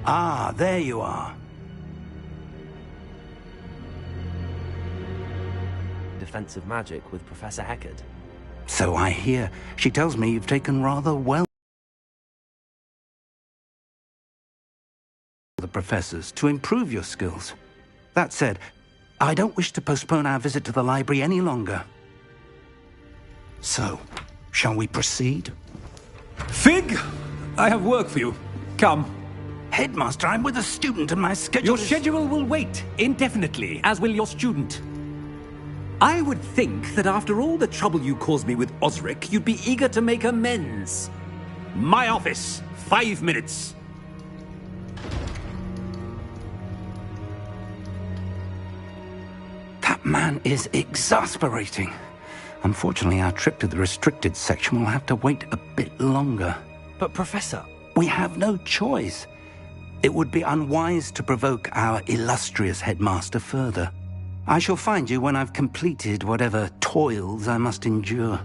Ah, there you are. Defensive magic with Professor Heckard. So I hear. She tells me you've taken rather well the professors to improve your skills. That said, I don't wish to postpone our visit to the library any longer. So, shall we proceed? Fig! I have work for you. Come. Headmaster, I'm with a student and my schedule Your schedule will wait indefinitely, as will your student. I would think that after all the trouble you caused me with Osric, you'd be eager to make amends. My office, 5 minutes. That man is exasperating. Unfortunately, our trip to the restricted section will have to wait a bit longer. But Professor... We have no choice. It would be unwise to provoke our illustrious headmaster further. I shall find you when I've completed whatever toils I must endure.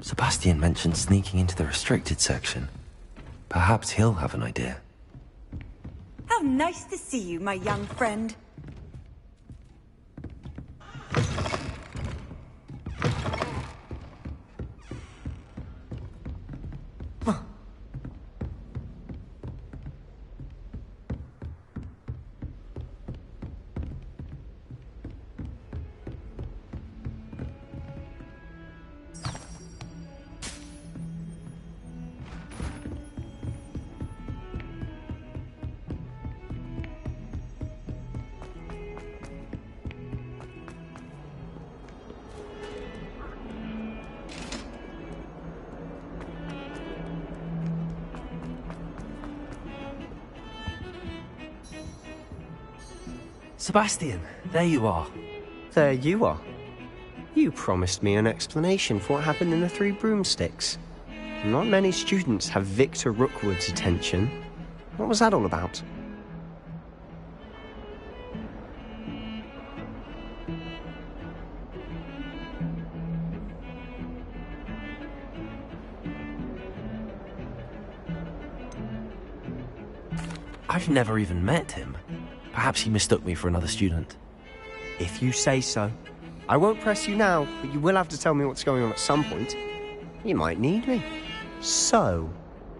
Sebastian mentioned sneaking into the restricted section. Perhaps he'll have an idea. How nice to see you, my young friend. Sebastian, there you are. There you are. You promised me an explanation for what happened in the Three Broomsticks. Not many students have Victor Rookwood's attention. What was that all about? I've never even met him. Perhaps he mistook me for another student. If you say so. I won't press you now, but you will have to tell me what's going on at some point. You might need me. So,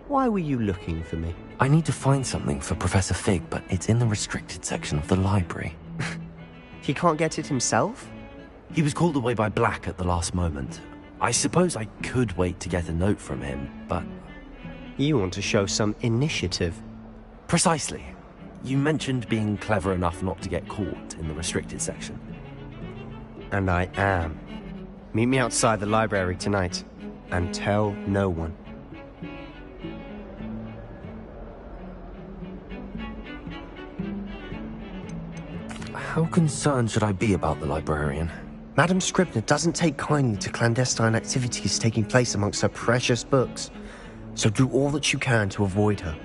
why were you looking for me? I need to find something for Professor Fig, but it's in the restricted section of the library. He can't get it himself? He was called away by Black at the last moment. I suppose I could wait to get a note from him, but... You want to show some initiative. Precisely. You mentioned being clever enough not to get caught in the restricted section. And I am. Meet me outside the library tonight, and tell no one. How concerned should I be about the librarian? Madam Scribner doesn't take kindly to clandestine activities taking place amongst her precious books, so do all that you can to avoid her.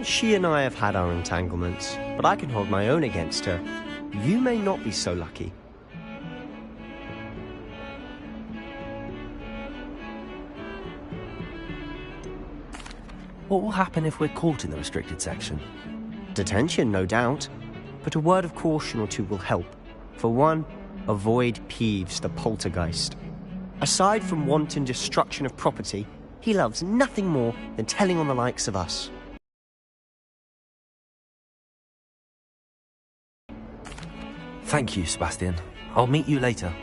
She and I have had our entanglements, but I can hold my own against her. You may not be so lucky. What will happen if we're caught in the restricted section? Detention, no doubt, but a word of caution or two will help. For one, avoid Peeves, the poltergeist. Aside from wanton destruction of property, he loves nothing more than telling on the likes of us. Thank you, Sebastian. I'll meet you later.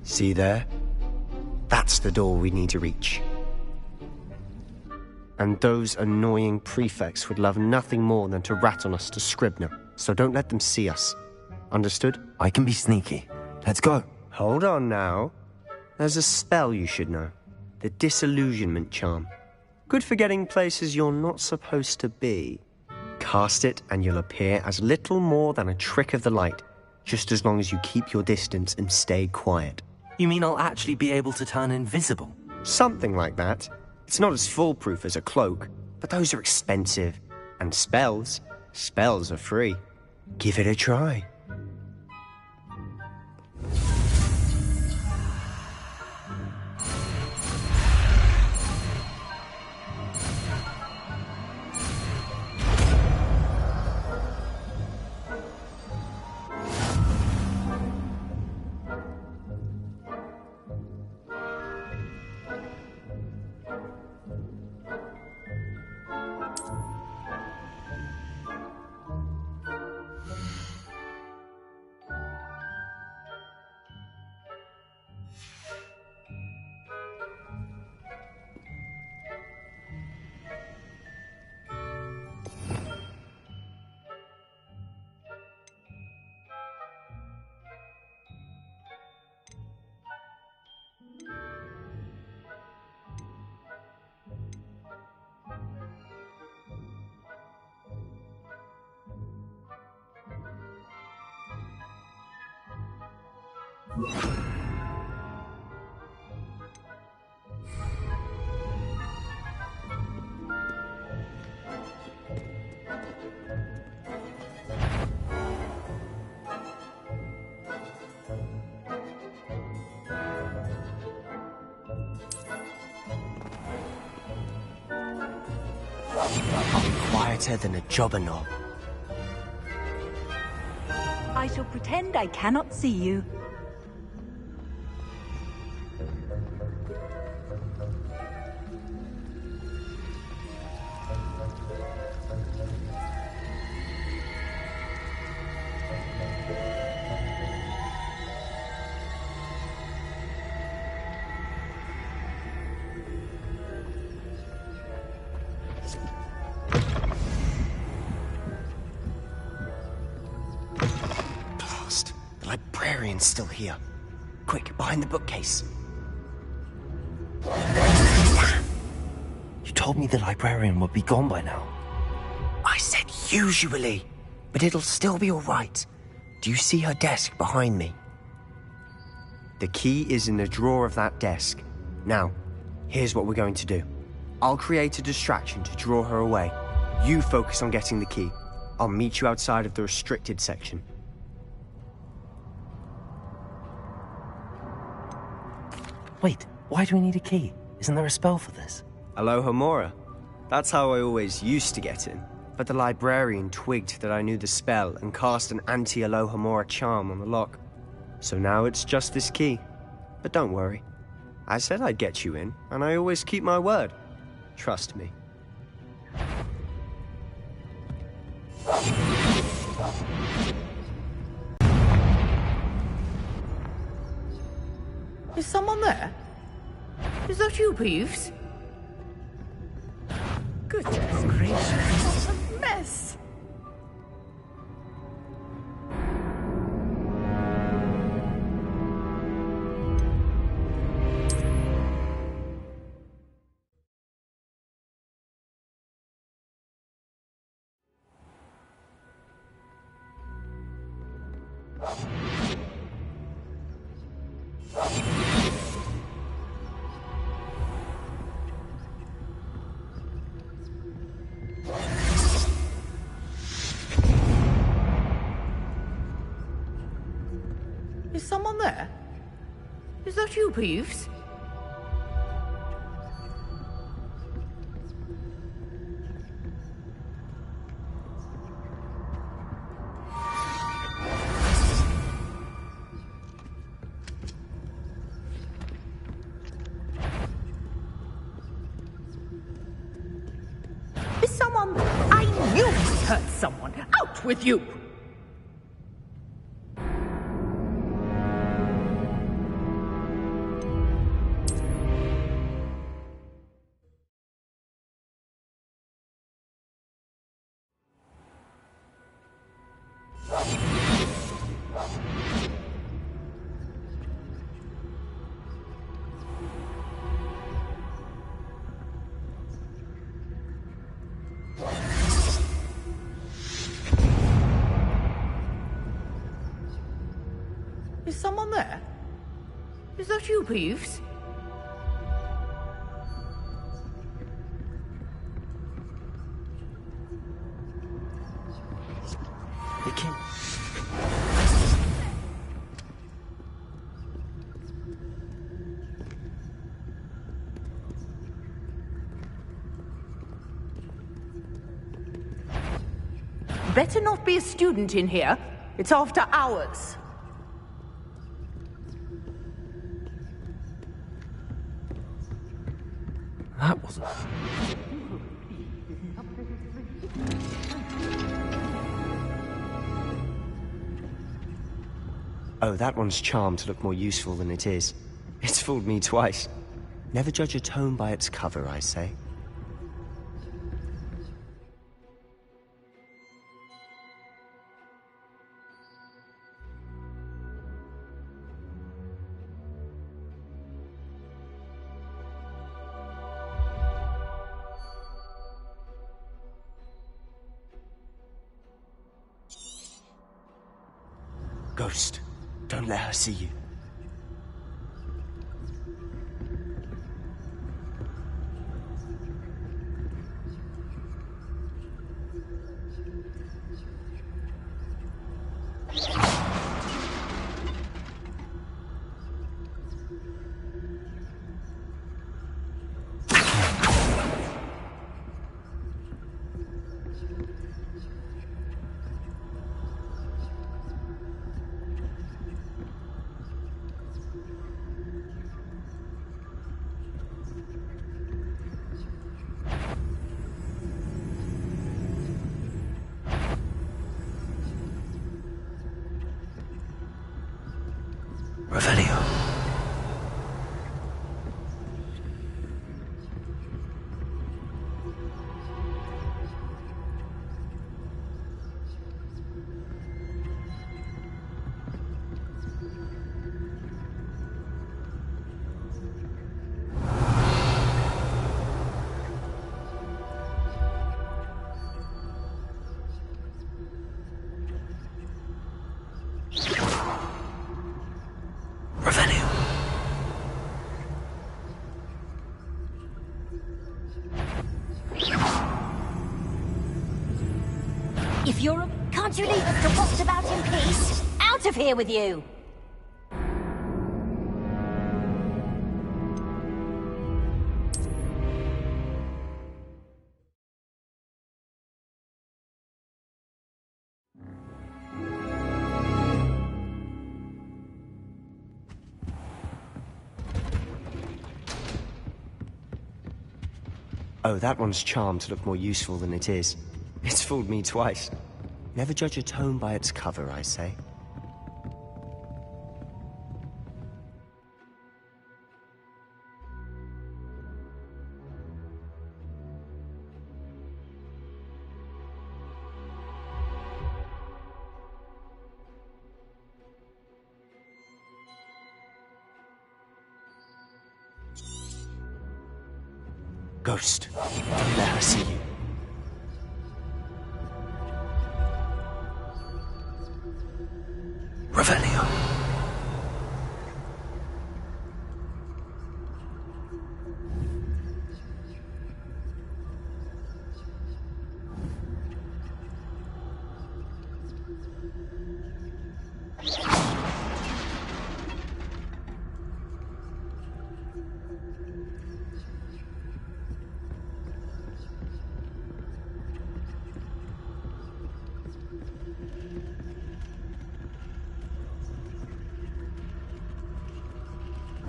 See there? That's the door we need to reach. And those annoying prefects would love nothing more than to rat on us to Scribner, so don't let them see us. Understood? I can be sneaky. Let's go. Hold on now. There's a spell you should know. The Disillusionment Charm. Good for getting places you're not supposed to be. Cast it and you'll appear as little more than a trick of the light, just as long as you keep your distance and stay quiet. You mean I'll actually be able to turn invisible? Something like that. It's not as foolproof as a cloak, but those are expensive. And spells are free. Give it a try. I'll be quieter than a jobber knob. I shall pretend I cannot see you. Librarian's still here. Quick, behind the bookcase. You told me the librarian would be gone by now. I said usually, but it'll still be all right. Do you see her desk behind me? The key is in the drawer of that desk. Now, here's what we're going to do. I'll create a distraction to draw her away. You focus on getting the key. I'll meet you outside of the restricted section. Wait, why do we need a key? Isn't there a spell for this? Alohomora. That's how I always used to get in. But the librarian twigged that I knew the spell and cast an anti-Alohomora charm on the lock. So now it's just this key. But don't worry. I said I'd get you in, and I always keep my word. Trust me. Is someone there? Is that you, Peeves? Goodness gracious, what a mess! that you, Peeves? Is someone... I knew we hurt someone! Out with you! Is someone there? Is that you, Peeves? It can... Better not be a student in here. It's after hours. That wasn't... Oh, that one's charmed to look more useful than it is. It's fooled me twice. Never judge a tome by its cover, I say. Ghost, don't let her see you. Revelio. Revelio. If you're... Can't you leave us to waltz about in peace? Out of here with you! Oh, that one's charmed to look more useful than it is. It's fooled me twice. Never judge a tome by its cover, I say. Ghost, don't let her see you. Revelio.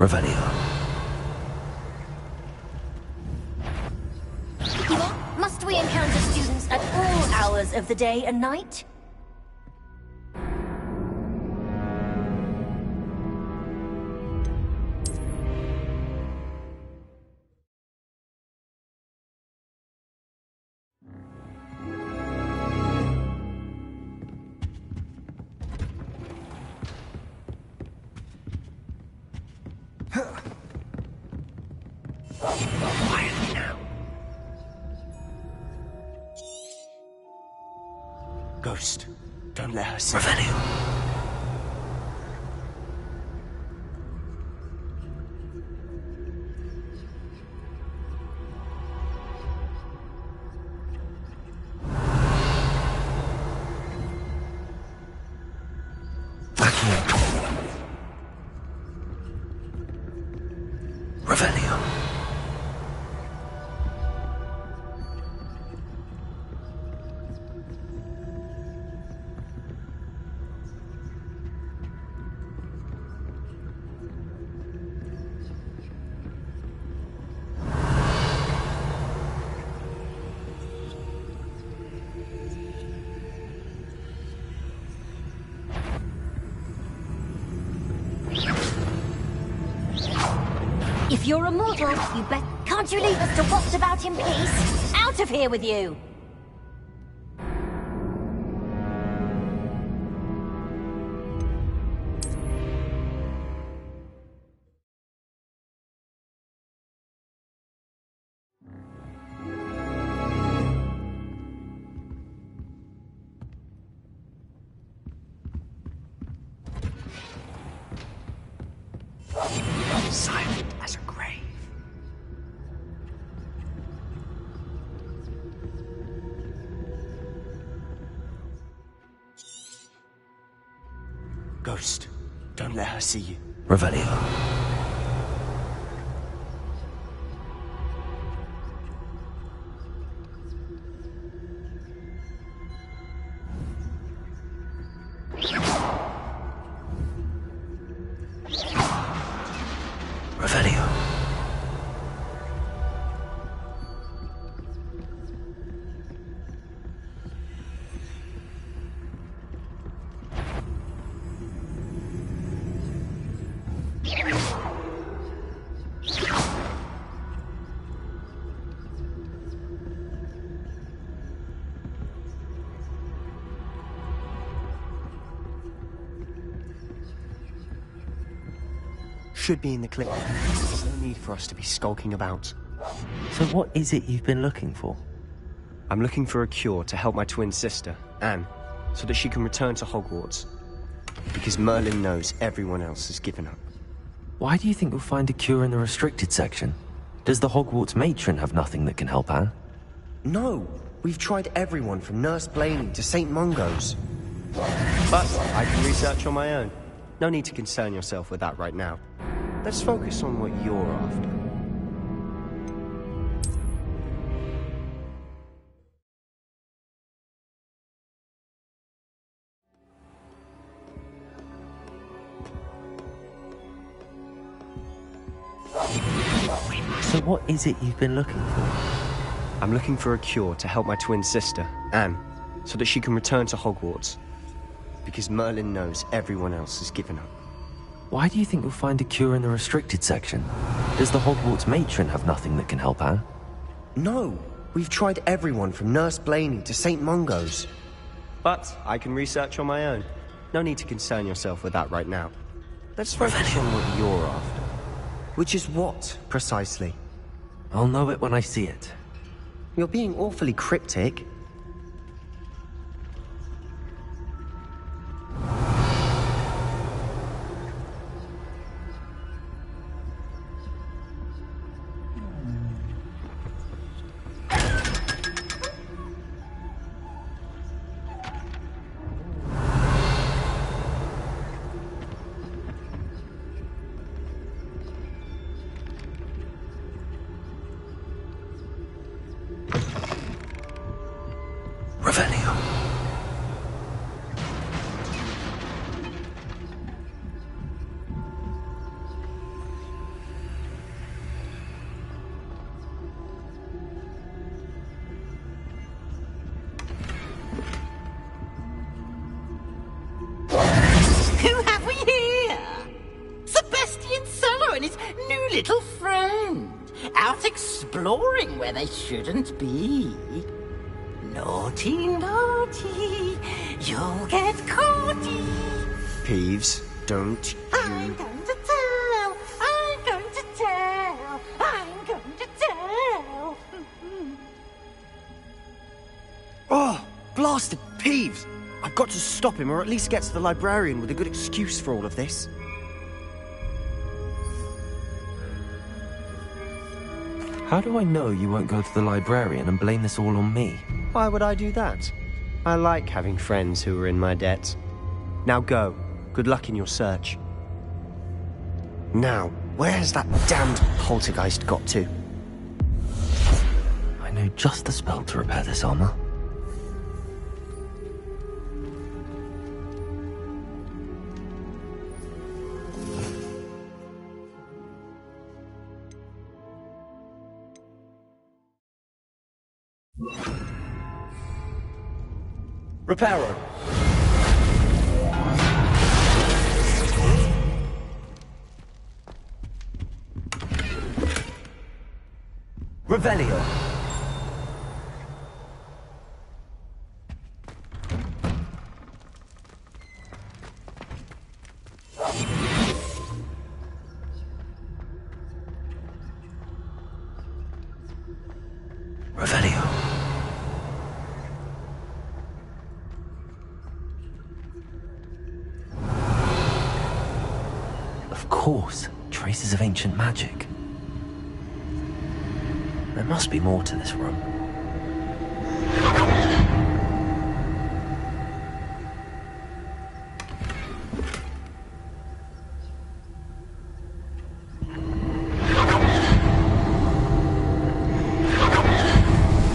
Revelio. Must we encounter students at all hours of the day and night? Quietly now. Ghost, don't let her see. Revelio. Revelio. If you're a mortal, you bet. Can't you leave us to waft about in peace? Out of here with you! Silent as a grave. Ghost, don't let her see you. Revelio. Revelio. Should be in the clinic. There's no need for us to be skulking about. So what is it you've been looking for? I'm looking for a cure to help my twin sister, Anne, so that she can return to Hogwarts. Because Merlin knows everyone else has given up. Why do you think you'll find a cure in the restricted section? Does the Hogwarts matron have nothing that can help Anne? No! We've tried everyone from Nurse Blaney to St. Mungo's. But I can research on my own. No need to concern yourself with that right now. Let's focus on what you're after. So what is it you've been looking for? I'm looking for a cure to help my twin sister, Anne, so that she can return to Hogwarts. Because Merlin knows everyone else has given up. Why do you think you'll find a cure in the restricted section? Does the Hogwarts matron have nothing that can help Anne? No! We've tried everyone from Nurse Blaney to St. Mungo's. But I can research on my own. No need to concern yourself with that right now. Let's focus on what you're after. Which is what, precisely? I'll know it when I see it. You're being awfully cryptic. Revelio. little friend, out exploring where they shouldn't be. Naughty, naughty, you'll get caughty. Peeves, don't I'm going to tell, I'm going to tell, I'm going to tell. Oh, blasted Peeves! I've got to stop him, or at least get to the librarian with a good excuse for all of this. How do I know you won't go to the librarian and blame this all on me? Why would I do that? I like having friends who are in my debt. Now go. Good luck in your search. Now, where has that damned poltergeist got to? I know just the spell to repair this armor. Reparo. Revelio. Revelio. Of course, traces of ancient magic. There must be more to this room.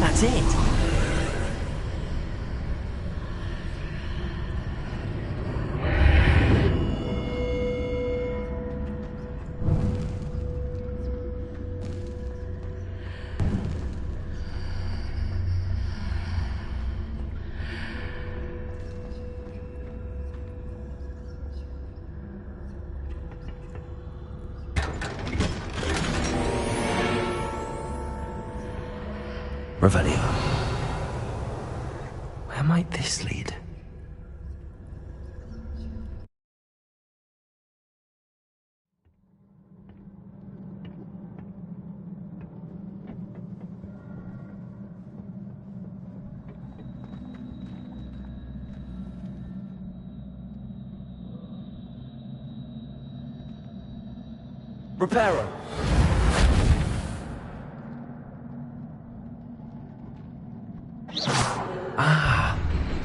That's it. Revelio. Where might this lead? Reparo.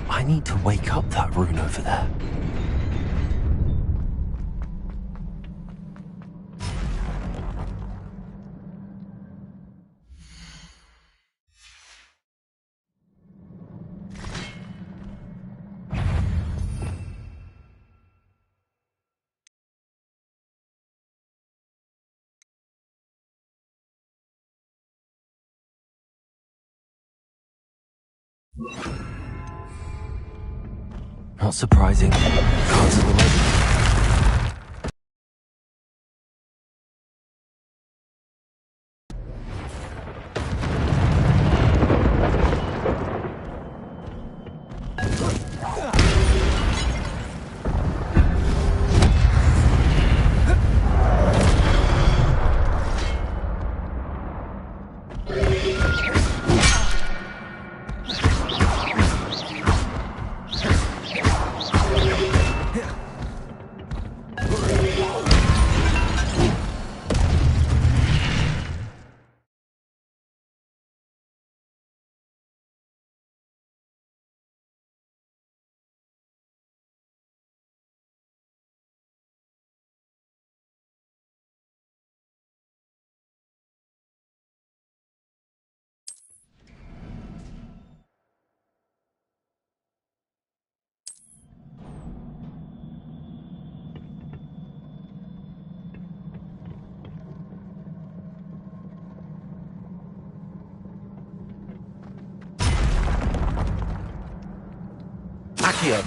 I need to wake up that rune over there. Not surprising. Cards are already. Accio.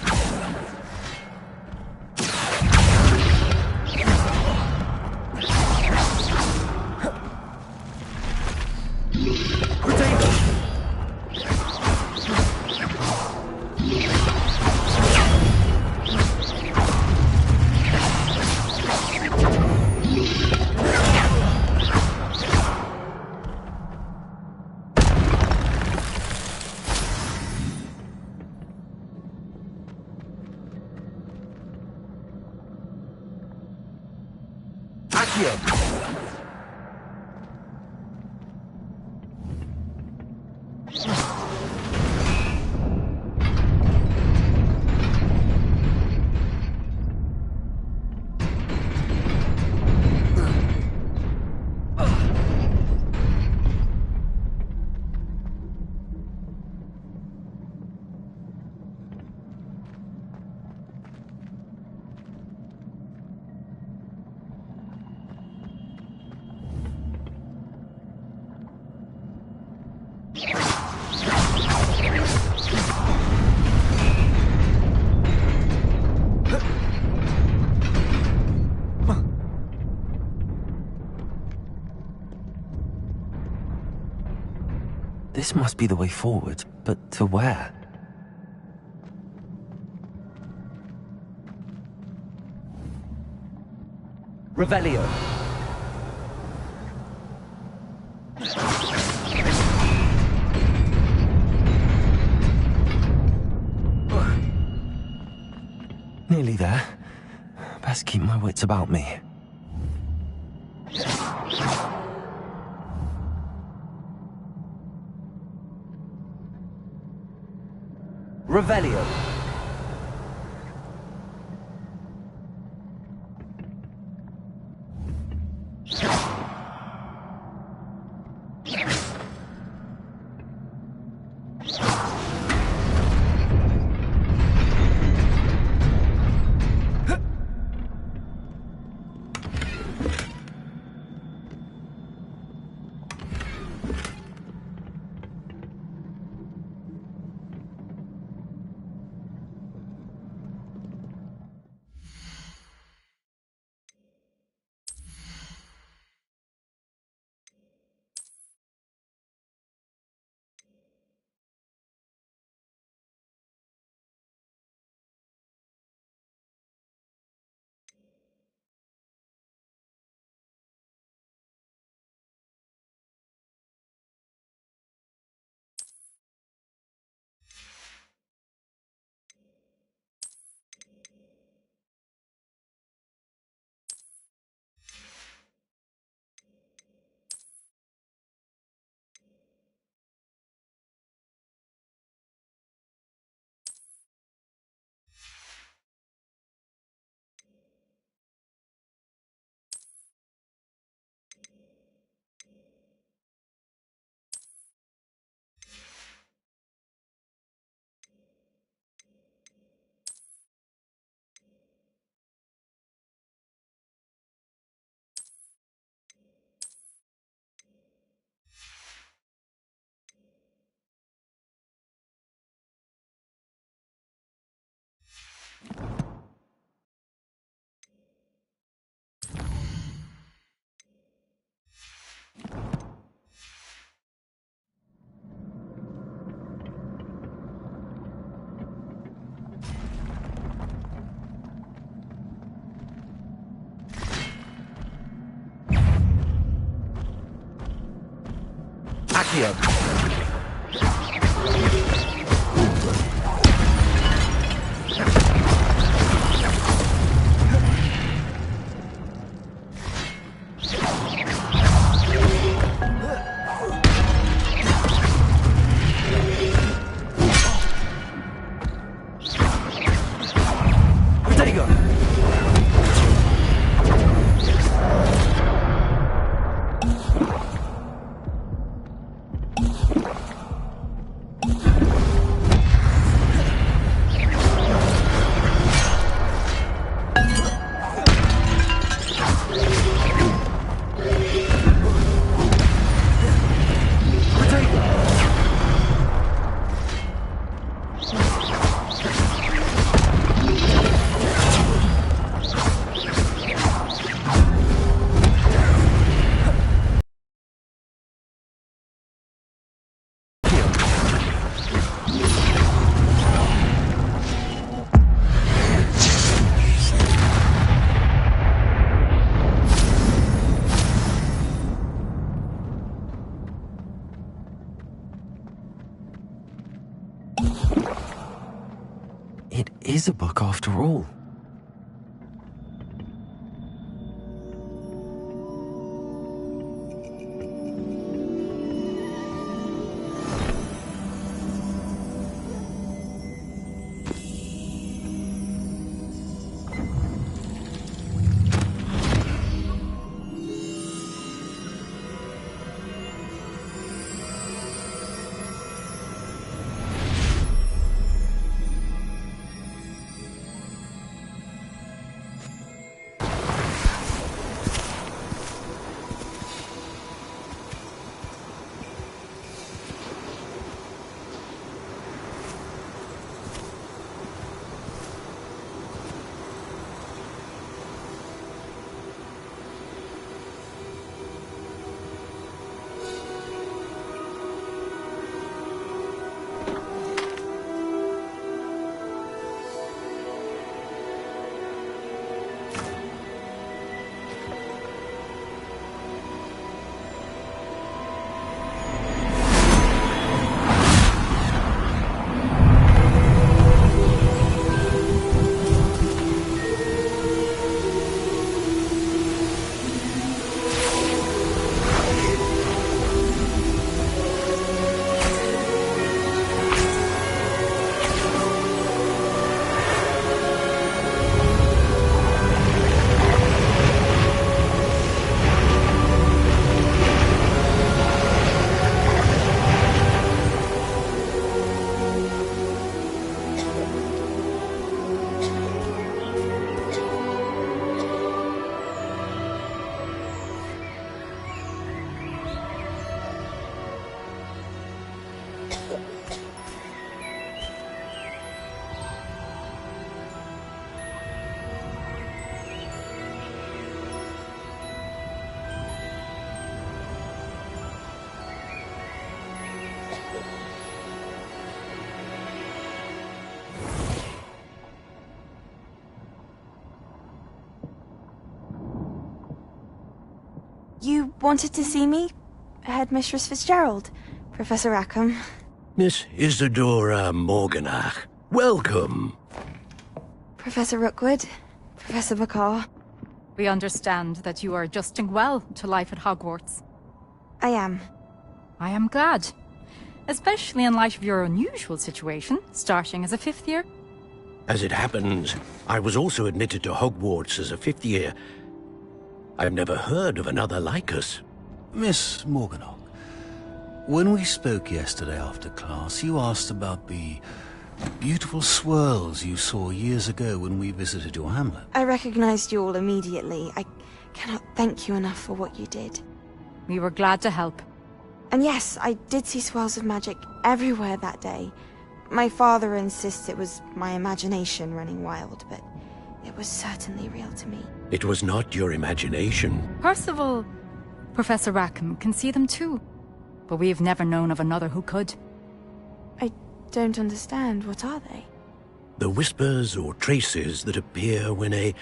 Accio! This must be the way forward, but to where? Revelio! Nearly there. Best keep my wits about me. Revelio. Accio! It is a book after all. You wanted to see me? Headmistress Fitzgerald, Professor Rackham. Miss Isadora Morganach, welcome. Professor Rookwood, Professor Bakar. We understand that you are adjusting well to life at Hogwarts. I am. I am glad. Especially in light of your unusual situation, starting as a 5th year. As it happens, I was also admitted to Hogwarts as a 5th year. I've never heard of another like us. Miss Morganach, when we spoke yesterday after class, you asked about the beautiful swirls you saw years ago when we visited your hamlet. I recognized you all immediately. I cannot thank you enough for what you did. We were glad to help. And yes, I did see swirls of magic everywhere that day. My father insists it was my imagination running wild, but it was certainly real to me. It was not your imagination. Percival, Professor Rackham can see them too. But we've never known of another who could. I don't understand. What are they? The whispers or traces that appear when a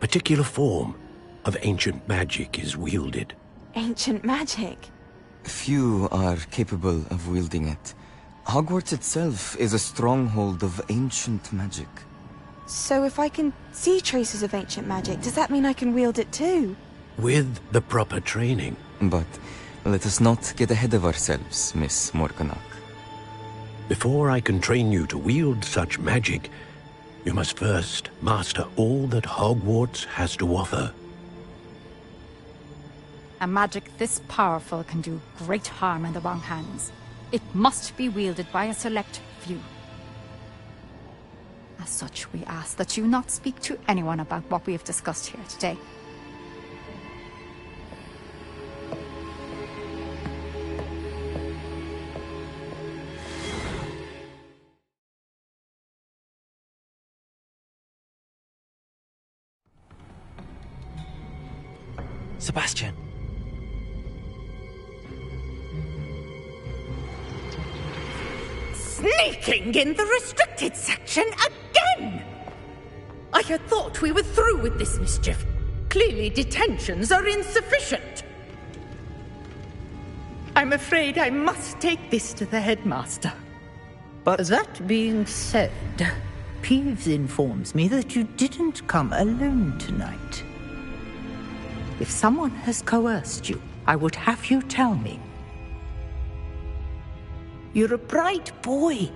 particular form of ancient magic is wielded. Ancient magic? Few are capable of wielding it. Hogwarts itself is a stronghold of ancient magic. So if I can see traces of ancient magic, does that mean I can wield it too? With the proper training. But let us not get ahead of ourselves, Miss Morganach. Before I can train you to wield such magic, you must first master all that Hogwarts has to offer. A magic this powerful can do great harm in the wrong hands. It must be wielded by a select few. As such, we ask that you not speak to anyone about what we have discussed here today. Sebastian. Sneaking in the restricted section again! I had thought we were through with this mischief. Clearly detentions are insufficient. I'm afraid I must take this to the headmaster. But that being said, Peeves informs me that you didn't come alone tonight. If someone has coerced you, I would have you tell me. You're a bright boy.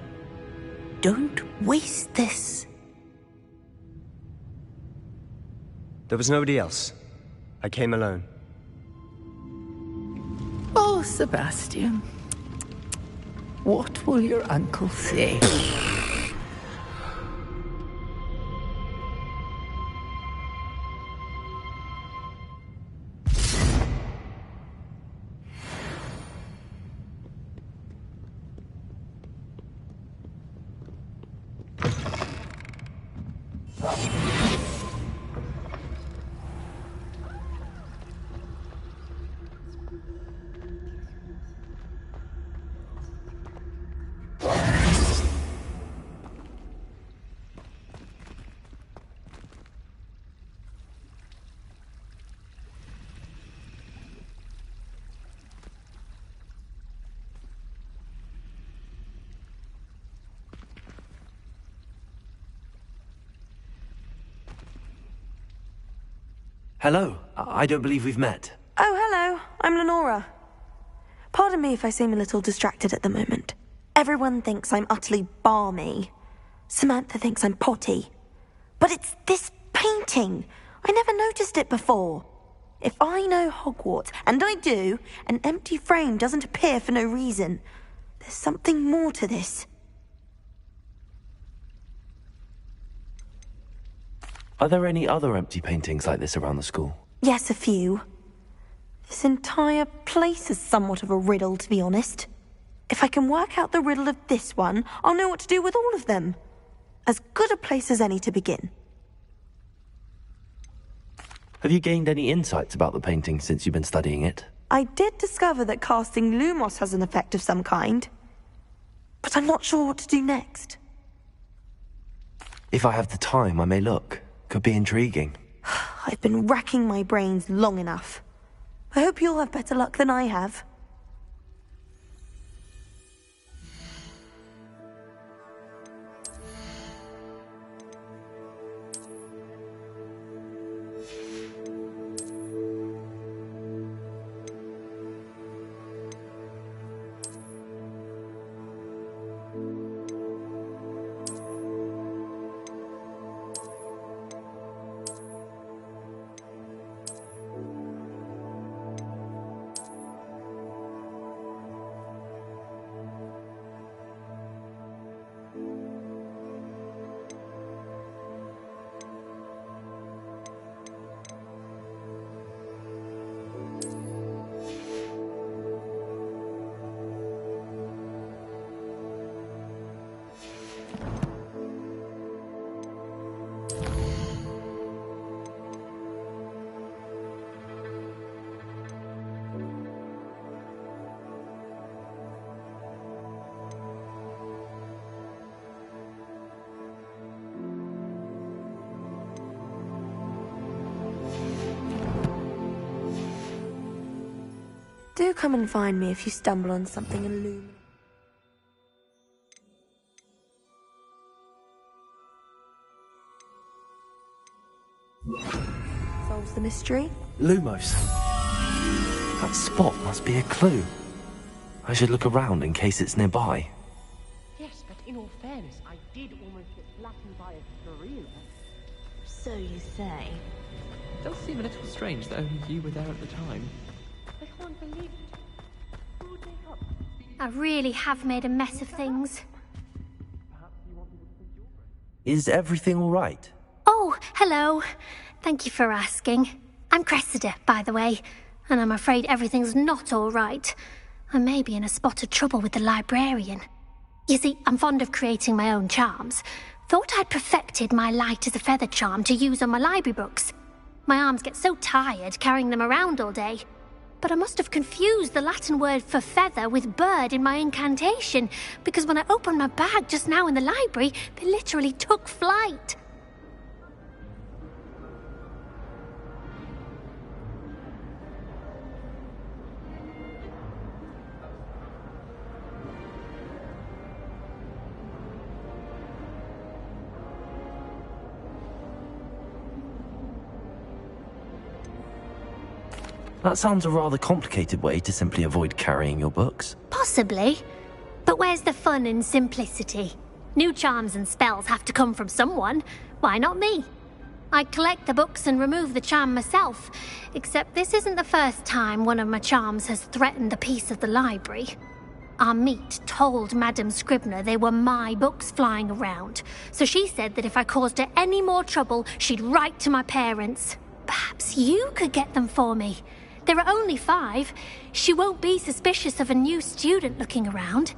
Don't waste this. There was nobody else. I came alone. Oh, Sebastian. What will your uncle say? Hello. I don't believe we've met. Oh, hello. I'm Lenora. Pardon me if I seem a little distracted at the moment. Everyone thinks I'm utterly balmy. Samantha thinks I'm potty. But it's this painting. I never noticed it before. If I know Hogwarts, and I do, an empty frame doesn't appear for no reason. There's something more to this. Are there any other empty paintings like this around the school? Yes, a few. This entire place is somewhat of a riddle, to be honest. If I can work out the riddle of this one, I'll know what to do with all of them. As good a place as any to begin. Have you gained any insights about the painting since you've been studying it? I did discover that casting Lumos has an effect of some kind. But I'm not sure what to do next. If I have the time, I may look. Could be intriguing. I've been racking my brains long enough. I hope you'll have better luck than I have. Do come and find me if you stumble on something illuminating. Solves the mystery? Lumos. That spot must be a clue. I should look around in case it's nearby. Yes, but in all fairness, I did almost get flattened by a gorilla. So you say. It does seem a little strange that only you were there at the time. I can't believe it. Who would make up? I really have made a mess of things. Is everything all right? Oh, hello. Thank you for asking. I'm Cressida, by the way, and I'm afraid everything's not all right. I may be in a spot of trouble with the librarian. You see, I'm fond of creating my own charms. Thought I'd perfected my light as a feather charm to use on my library books. My arms get so tired carrying them around all day. But I must have confused the Latin word for feather with bird in my incantation, because when I opened my bag just now in the library, they literally took flight. That sounds a rather complicated way to simply avoid carrying your books. Possibly. But where's the fun in simplicity? New charms and spells have to come from someone. Why not me? I collect the books and remove the charm myself. Except this isn't the first time one of my charms has threatened the peace of the library. Our meet told Madame Scribner they were my books flying around. So she said that if I caused her any more trouble, she'd write to my parents. Perhaps you could get them for me. There are only 5. She won't be suspicious of a new student looking around.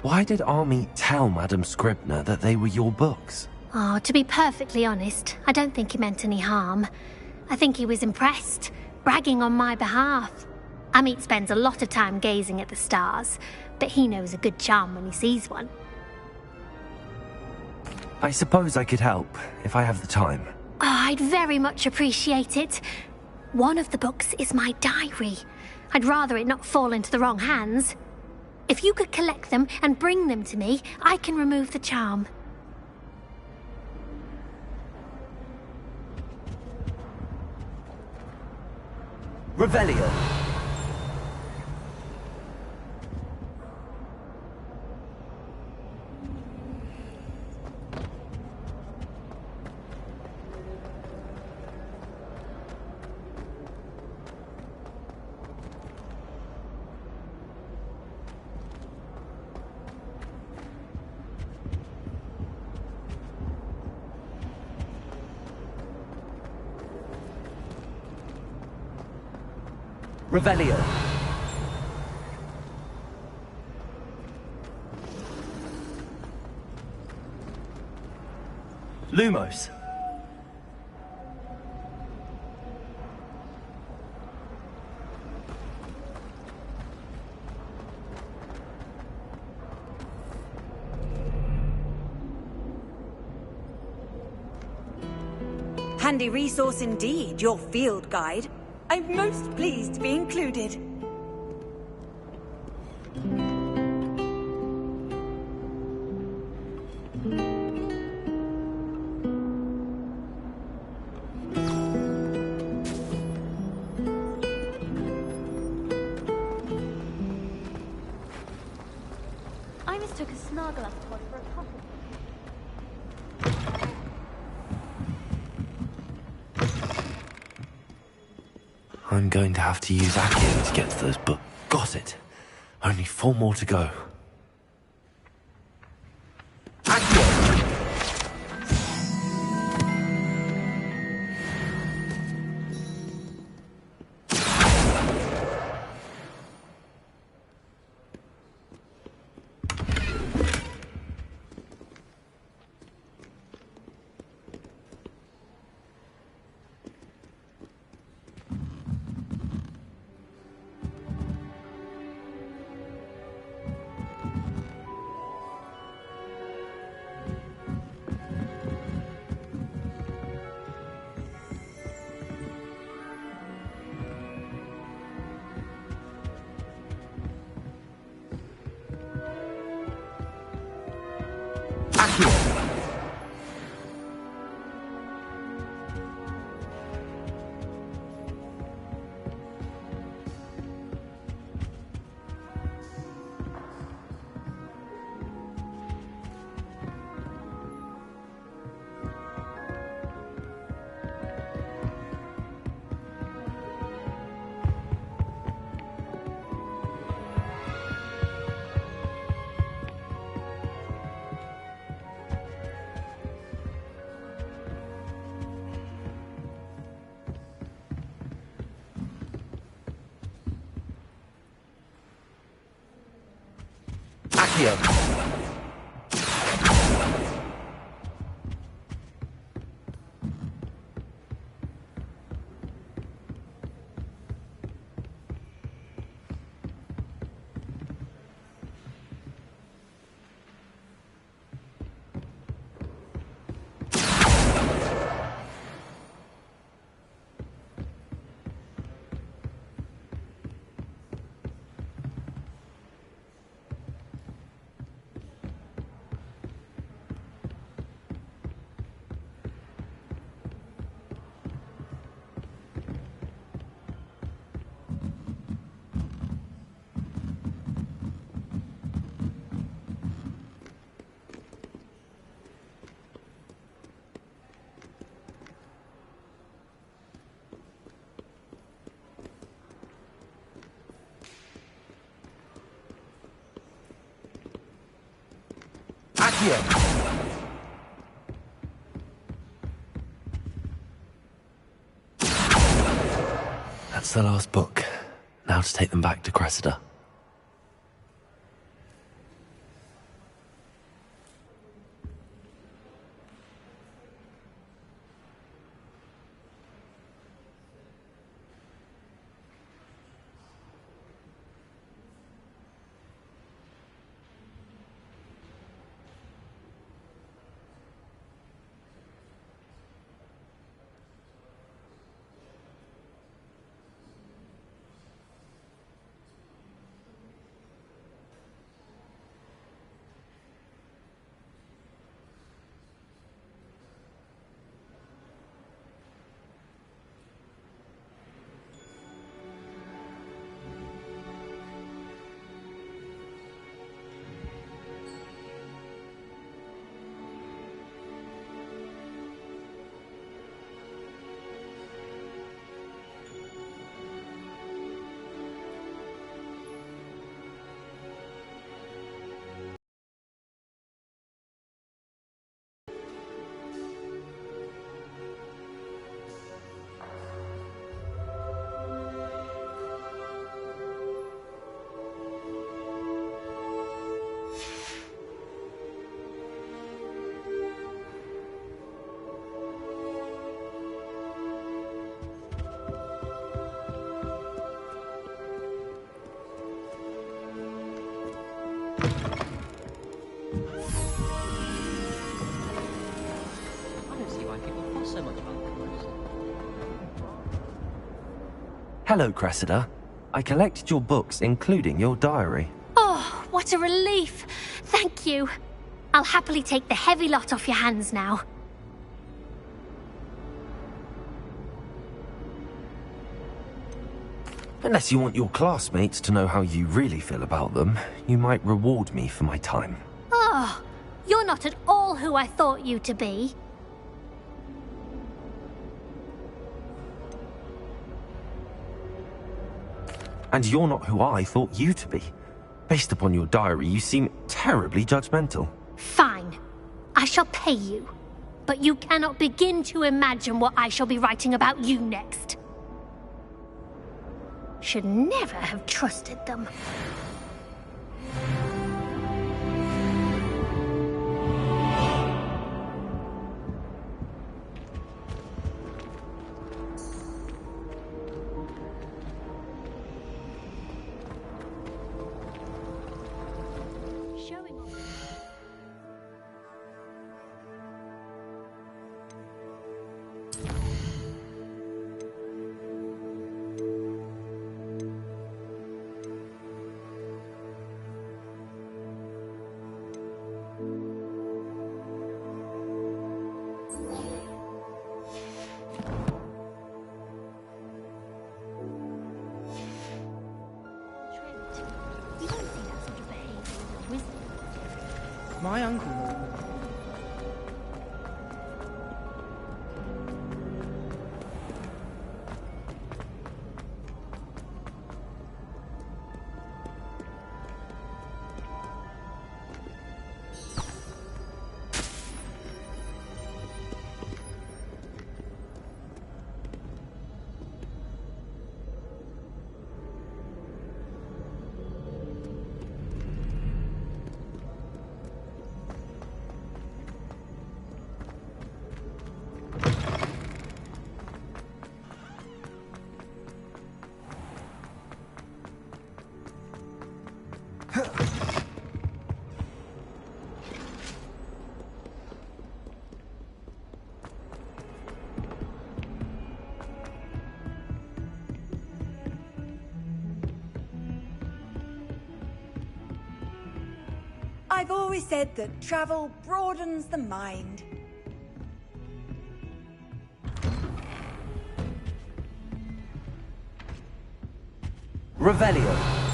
Why did Army tell Madame Scribner that they were your books? Oh, to be perfectly honest, I don't think he meant any harm. I think he was impressed, bragging on my behalf. Amit spends a lot of time gazing at the stars, but he knows a good charm when he sees one. I suppose I could help, if I have the time. Oh, I'd very much appreciate it. One of the books is my diary. I'd rather it not fall into the wrong hands. If you could collect them and bring them to me, I can remove the charm. Revelio. Revelio. Lumos. Handy resource indeed, your field guide. I'm most pleased to be included. I mistook a Snarglass pod for a couple. I'm going to have to use Accio to get to those books. Got it. Only 4 more to go. Accio. Accio. That's the last book. Now to take them back to Cressida. why people fuss so much about colours. Hello, Cressida. I collected your books, including your diary. Oh, what a relief. Thank you. I'll happily take the heavy lot off your hands now. Unless you want your classmates to know how you really feel about them, you might reward me for my time. Oh, you're not at all who I thought you to be. And you're not who I thought you to be. Based upon your diary, you seem terribly judgmental. Fine. I shall pay you. But you cannot begin to imagine what I shall be writing about you next. Should never have trusted them. My uncle. I've always said that travel broadens the mind. Revelio.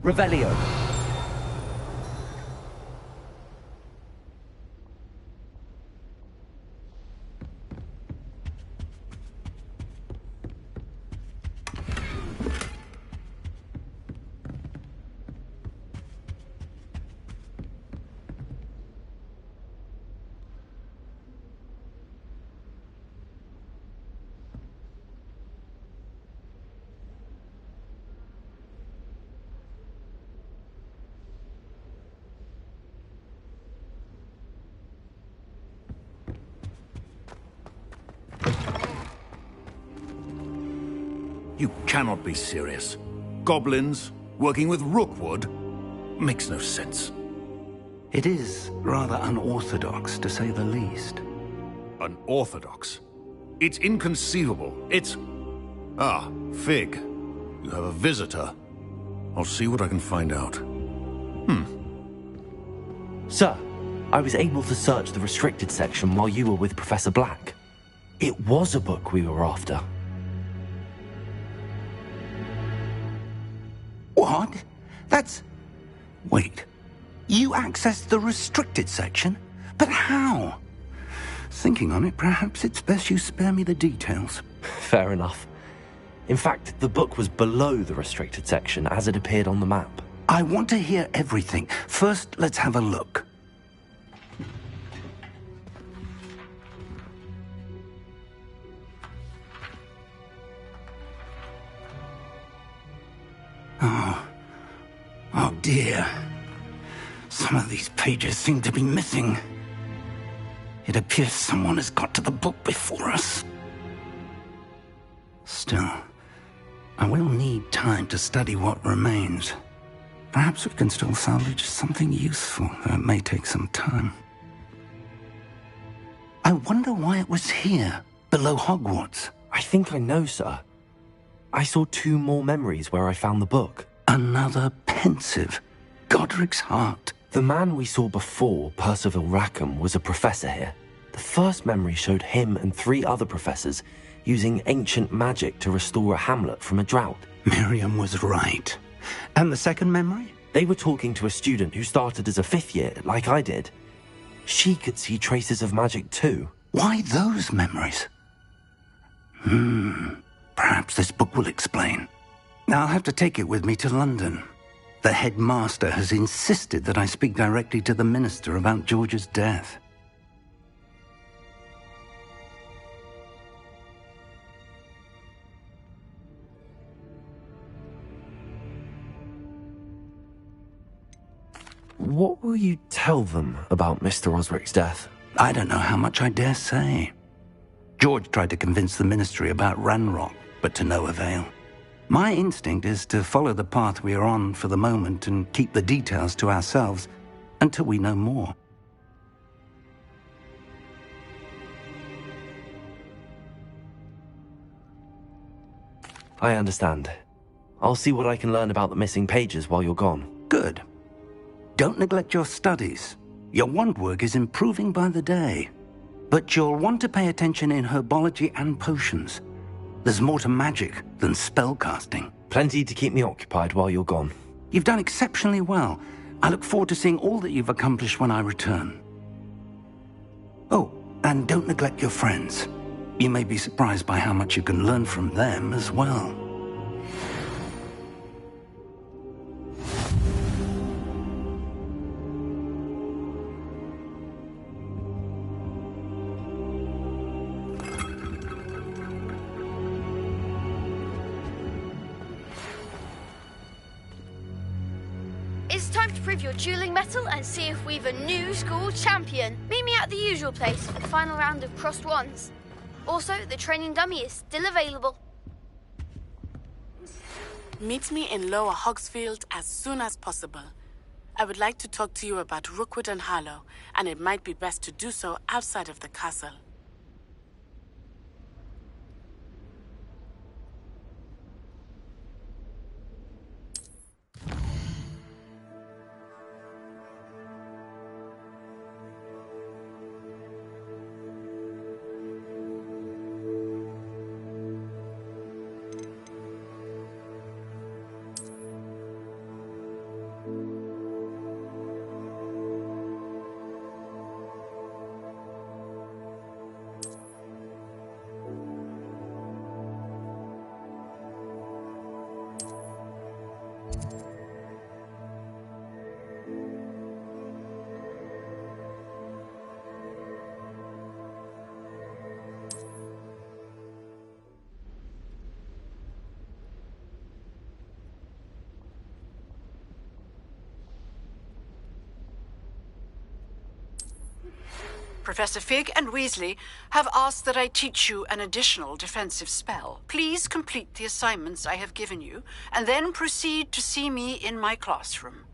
Revelio. You cannot be serious. Goblins working with Rookwood? makes no sense. It is rather unorthodox, to say the least. Unorthodox? It's inconceivable. It's... Ah, Fig. You have a visitor. I'll see what I can find out. Sir, I was able to search the restricted section while you were with Professor Black. It was a book we were after. What? That's... Wait. You accessed the restricted section? But how? Thinking on it, perhaps it's best you spare me the details. Fair enough. In fact, the book was below the restricted section as it appeared on the map. I want to hear everything. First, let's have a look. Oh dear. Some of these pages seem to be missing. It appears someone has got to the book before us. Still, I will need time to study what remains. Perhaps we can still salvage something useful, though it may take some time. I wonder why it was here, below Hogwarts. I think I know, sir. I saw 2 more memories where I found the book. Another pensive. Godric's heart. The man we saw before, Percival Rackham, was a professor here. The first memory showed him and 3 other professors using ancient magic to restore a hamlet from a drought. Miriam was right. And the second memory? They were talking to a student who started as a 5th year, like I did. She could see traces of magic too. Why those memories? Perhaps this book will explain. I'll have to take it with me to London. The headmaster has insisted that I speak directly to the minister about George's death. What will you tell them about Mr. Osric's death? I don't know how much I dare say. George tried to convince the ministry about Ranrock, but to no avail. My instinct is to follow the path we are on for the moment and keep the details to ourselves until we know more. I understand. I'll see what I can learn about the missing pages while you're gone. Good. Don't neglect your studies. Your wand work is improving by the day. But you'll want to pay attention in herbology and potions. There's more to magic than spellcasting. Plenty to keep me occupied while you're gone. You've done exceptionally well. I look forward to seeing all that you've accomplished when I return. Oh, and don't neglect your friends. You may be surprised by how much you can learn from them as well. It's time to prove your dueling mettle and see if we've a new school champion. Meet me at the usual place for the final round of crossed wands. Also, the training dummy is still available. Meet me in Lower Hogsfield as soon as possible. I would like to talk to you about Rookwood and Harlow, and it might be best to do so outside of the castle. Professor Fig and Weasley have asked that I teach you an additional defensive spell. Please complete the assignments I have given you, and then proceed to see me in my classroom.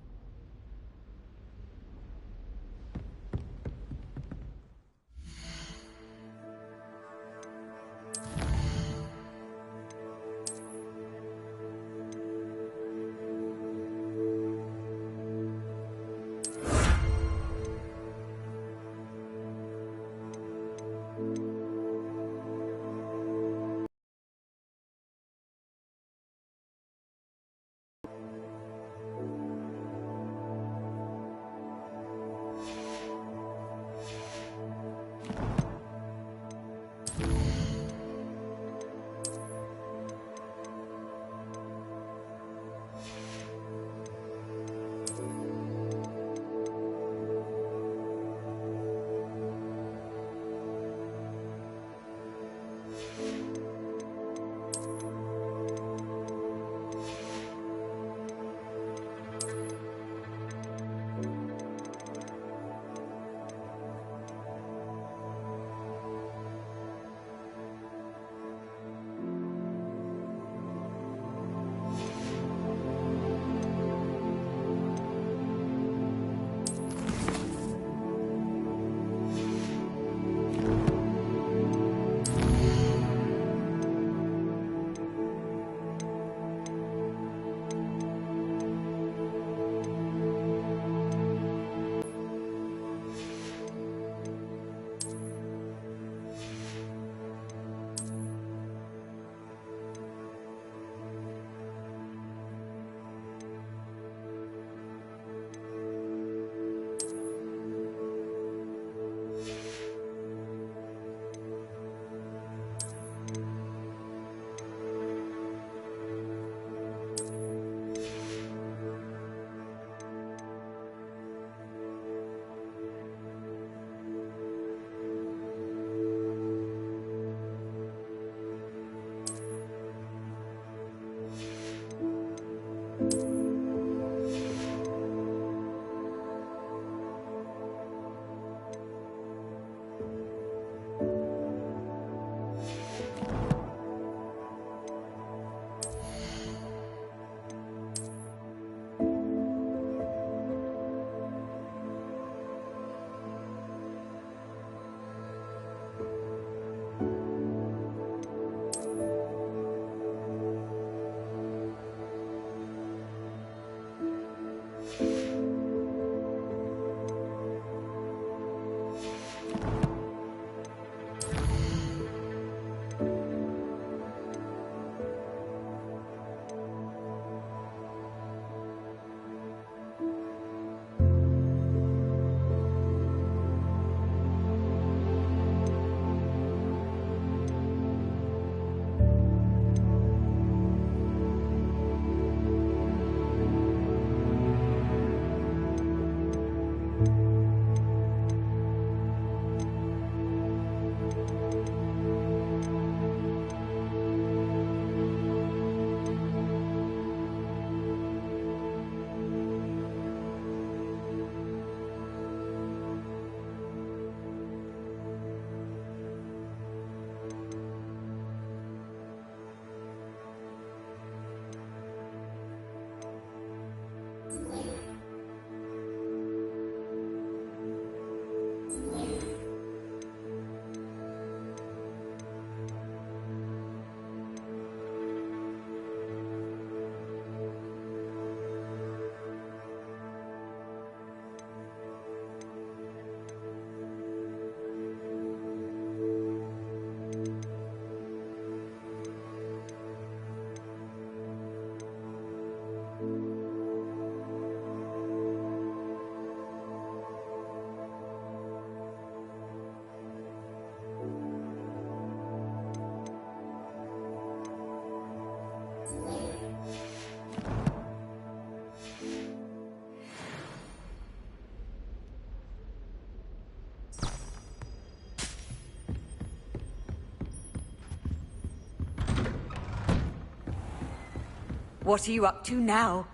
What are you up to now?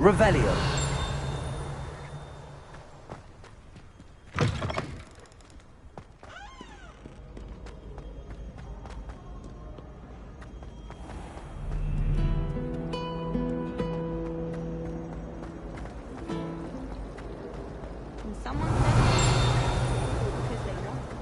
Revelio. Can someone say because they want it?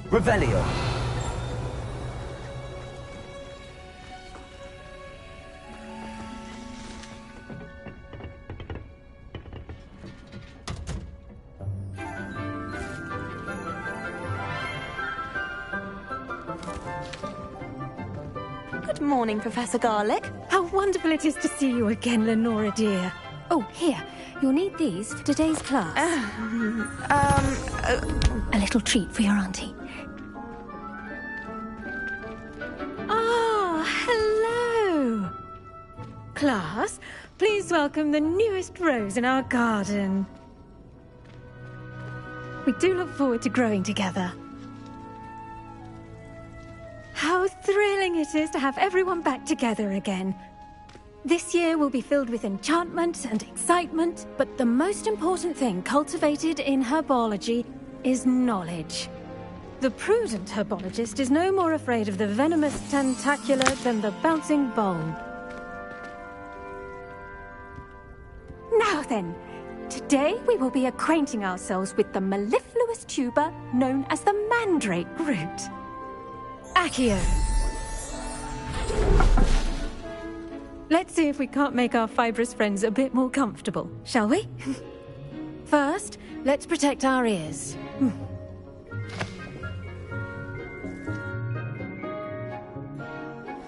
Revelio. Good morning, Professor Garlic. How wonderful it is to see you again, Lenora dear. Oh, here. You'll need these for today's class. A little treat for your auntie. Ah, hello. Class, please welcome the newest rose in our garden. We do look forward to growing together. How thrilling it is to have everyone back together again. This year will be filled with enchantment and excitement, but the most important thing cultivated in herbology is knowledge. The prudent herbologist is no more afraid of the venomous tentacula than the bouncing bulb. Now then, today we will be acquainting ourselves with the mellifluous tuber known as the mandrake root. Accio. Let's see if we can't make our fibrous friends a bit more comfortable, shall we? First, let's protect our ears.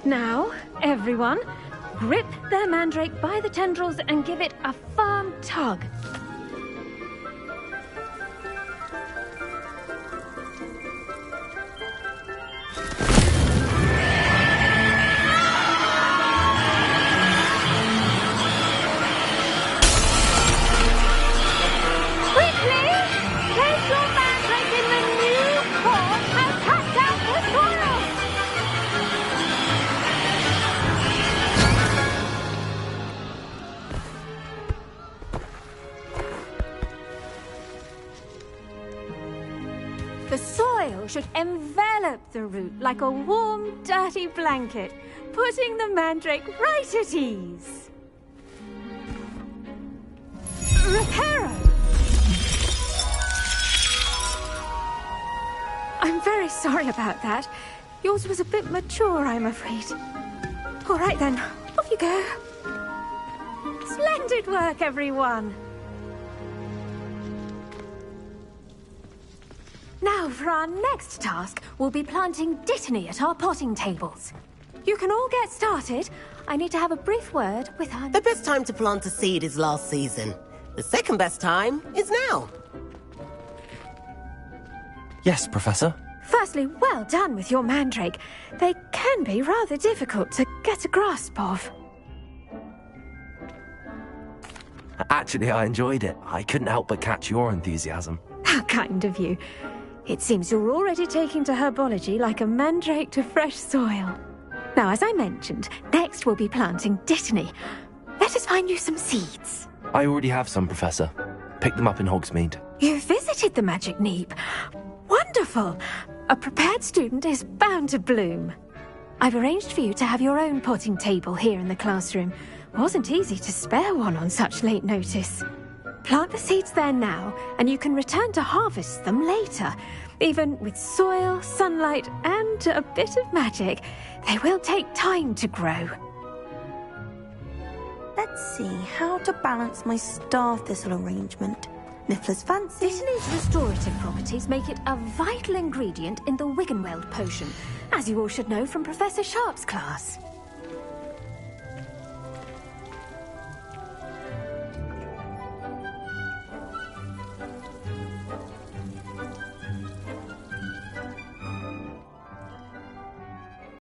Now, everyone, grip their mandrake by the tendrils and give it a firm tug. The soil should envelop the root like a warm, dirty blanket, putting the mandrake right at ease. Reparo! I'm very sorry about that. Yours was a bit mature, I'm afraid. All right then, off you go. Splendid work, everyone. Now, for our next task, we'll be planting Dittany at our potting tables. You can all get started. I need to have a brief word with our... The best time to plant a seed is last season. The second best time is now. Yes, Professor. Firstly, well done with your mandrake. They can be rather difficult to get a grasp of. Actually, I enjoyed it. I couldn't help but catch your enthusiasm. How kind of you. It seems you're already taking to herbology like a mandrake to fresh soil. Now, as I mentioned, next we'll be planting Dittany. Let us find you some seeds. I already have some, Professor. Picked them up in Hogsmeade. You visited the Magic Neep. Wonderful. A prepared student is bound to bloom. I've arranged for you to have your own potting table here in the classroom. Wasn't easy to spare one on such late notice. Plant the seeds there now, and you can return to harvest them later. Even with soil, sunlight, and a bit of magic, they will take time to grow. Let's see how to balance my star thistle arrangement. Niffler's fancy. Italy's restorative properties make it a vital ingredient in the Wiggenweld potion, as you all should know from Professor Sharp's class.